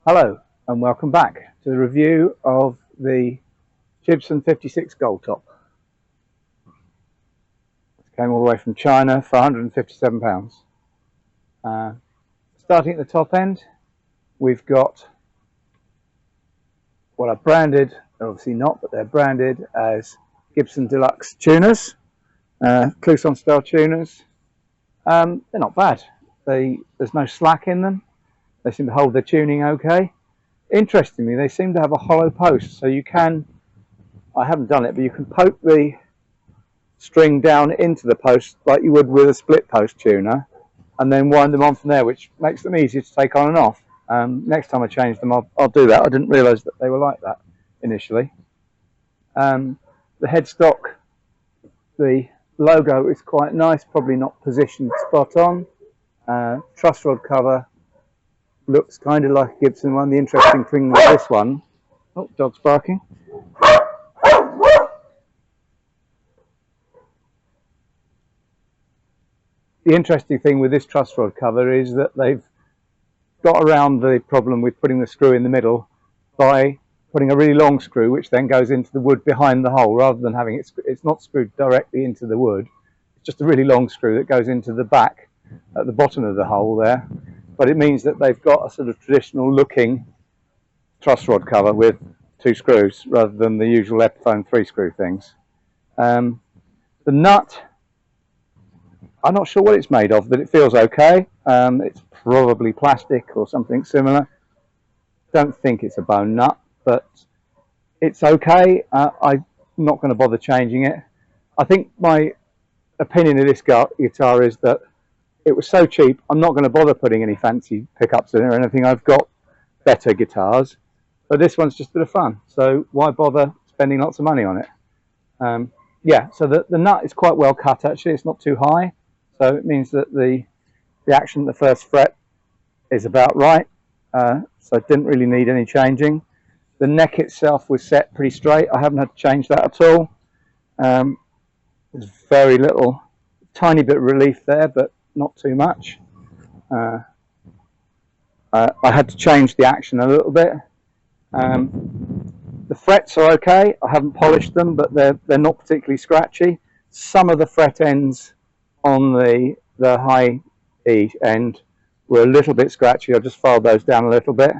Hello and welcome back to the review of the Chibson 56 Goldtop. It came all the way from China for £157. Starting at the top end, we've got what are branded, obviously not, but they're branded as Gibson Deluxe tuners, Clousson style tuners. They're not bad. There's no slack in them. They seem to hold their tuning okay. Interestingly, they seem to have a hollow post, so you can, I haven't done it, but you can poke the string down into the post like you would with a split post tuner and then wind them on from there, which makes them easier to take on and off. Next time I change them, I'll do that. I didn't realise that they were like that initially. The headstock, the logo is quite nice, probably not positioned spot on. Truss rod cover looks kind of like a Gibson one. The interesting thing with this one, oh, dog's barking. The interesting thing with this truss rod cover is that they've got around the problem with putting the screw in the middle by putting a really long screw which then goes into the wood behind the hole, rather than having it's not screwed directly into the wood. It's just a really long screw that goes into the back at the bottom of the hole there. But it means that they've got a sort of traditional looking truss rod cover with two screws rather than the usual Epiphone 3-screw things. The nut, I'm not sure what it's made of, but it feels okay. It's probably plastic or something similar. Don't think it's a bone nut, but it's okay. I'm not going to bother changing it. I think my opinion of this guitar is that it was so cheap, I'm not going to bother putting any fancy pickups in it or anything. I've got better guitars, but this one's just a bit of fun, so why bother spending lots of money on it? Yeah, so the nut is quite well cut actually. It's not too high, so it means that the action at the first fret is about right, so it didn't really need any changing. The neck itself was set pretty straight. I haven't had to change that at all. There's very little, tiny bit of relief there, but not too much. I had to change the action a little bit. The frets are okay. I haven't polished them, but they're not particularly scratchy. Some of the fret ends on the high E end were a little bit scratchy. I just filed those down a little bit,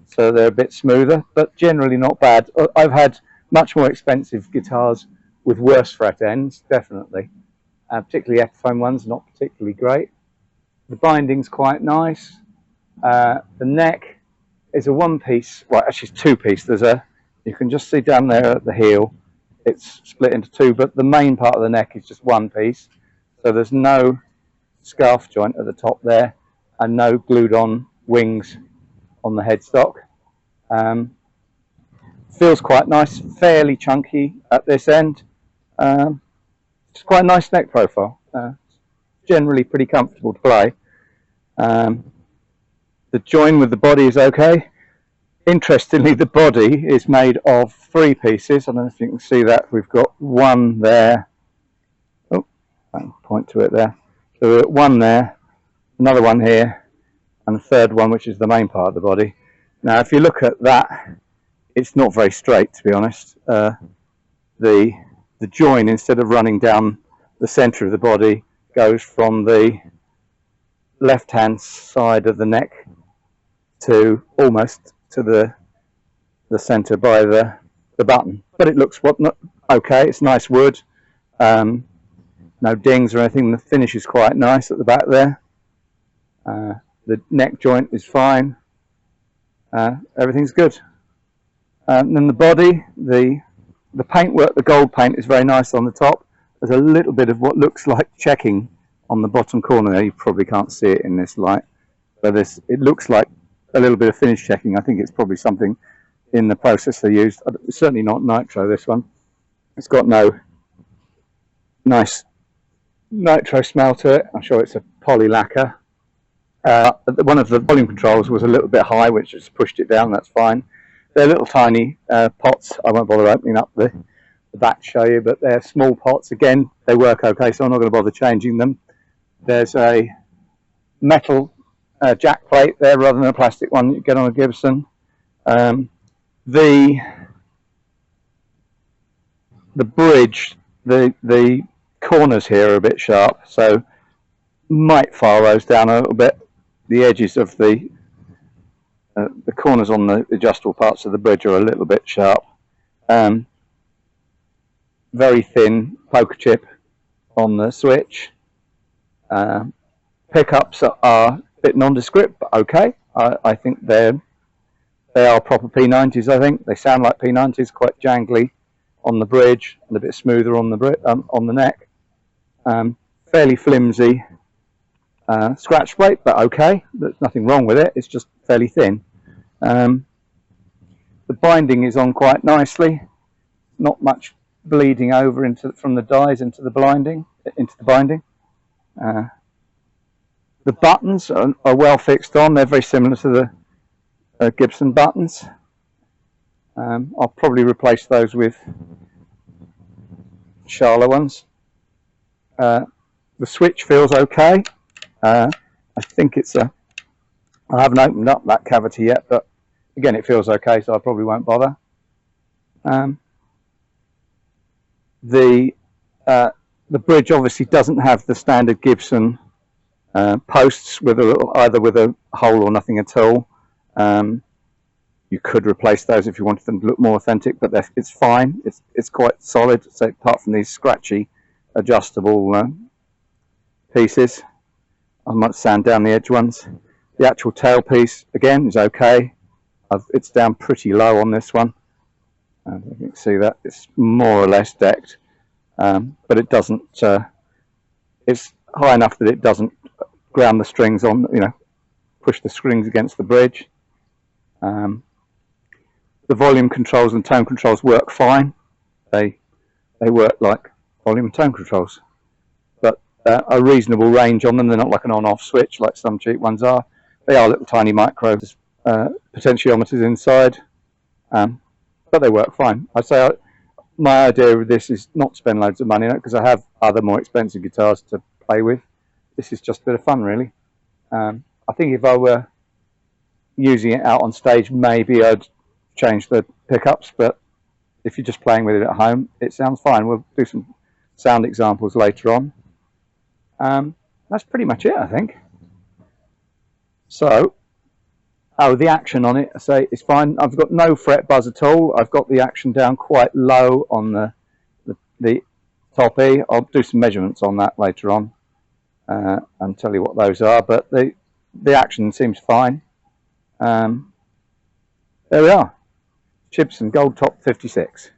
so they're a bit smoother, but generally not bad. I've had much more expensive guitars with worse fret ends, definitely. Particularly Epiphone ones, not particularly great. The binding's quite nice. The neck is a one-piece, well, actually it's two-piece. You can just see down there at the heel, it's split into two, but the main part of the neck is just one piece. So there's no scarf joint at the top there, and no glued-on wings on the headstock. Feels quite nice, fairly chunky at this end. It's quite a nice neck profile. Generally pretty comfortable to play. The join with the body is okay. Interestingly, the body is made of 3 pieces. I don't know if you can see that. We've got one there. Oh, I can point to it there. So we've got one there, another one here, and a third one, which is the main part of the body. Now, if you look at that, it's not very straight, to be honest. The join, instead of running down the center of the body, goes from the left-hand side of the neck to almost to the center by the button. But it looks okay. It's nice wood. No dings or anything. The finish is quite nice at the back there. The neck joint is fine. Everything's good. And then the body, the paintwork, the gold paint is very nice on the top. There's a little bit of what looks like checking on the bottom corner there. You probably can't see it in this light, but it looks like a little bit of finish checking. I think it's probably something in the process they used. It's certainly not nitro, this one. It's got no nice nitro smell to it. I'm sure it's a poly lacquer. One of the volume controls was a little bit high, which just pushed it down. That's fine. They're little tiny pots. I won't bother opening up the back to show you, but they're small pots. Again, they work okay, so I'm not going to bother changing them. There's a metal jack plate there rather than a plastic one that you get on a Gibson. The bridge, the corners here are a bit sharp, so might file those down a little bit. The edges of the corners on the adjustable parts of the bridge are a little bit sharp. Very thin poker chip on the switch. Pickups are a bit nondescript, but okay. I think they are proper P90s. I think they sound like P90s, quite jangly on the bridge and a bit smoother on the neck. Fairly flimsy scratch plate, but okay. There's nothing wrong with it. It's just fairly thin. The binding is on quite nicely. Not much bleeding over from the dies into the binding. The buttons are well fixed on. They're very similar to the Gibson buttons. I'll probably replace those with Charla ones. The switch feels okay. I think I haven't opened up that cavity yet, but again, it feels okay, so I probably won't bother. The bridge obviously doesn't have the standard Gibson posts with either with a hole or nothing at all. You could replace those if you wanted them to look more authentic, but it's fine. It's quite solid. So apart from these scratchy adjustable pieces, I might sand down the edge ones. The actual tailpiece again is okay. It's down pretty low on this one. You can see that it's more or less decked, but it doesn't. It's high enough that it doesn't ground the strings on. Push the strings against the bridge. The volume controls and tone controls work fine. They work like volume and tone controls, but a reasonable range on them. They're not like an on-off switch like some cheap ones are. They are little tiny micro potentiometers inside, but they work fine. I say my idea of this is not to spend loads of money on it because I have other more expensive guitars to play with. This is just a bit of fun, really. I think if I were using it out on stage, maybe I'd change the pickups, but if you're just playing with it at home, it sounds fine. We'll do some sound examples later on. That's pretty much it, I think. So, the action on it, I say, is fine. I've got no fret buzz at all. I've got the action down quite low on the top E. I'll do some measurements on that later on and tell you what those are, but the action seems fine. There we are. Chibson Goldtop 56.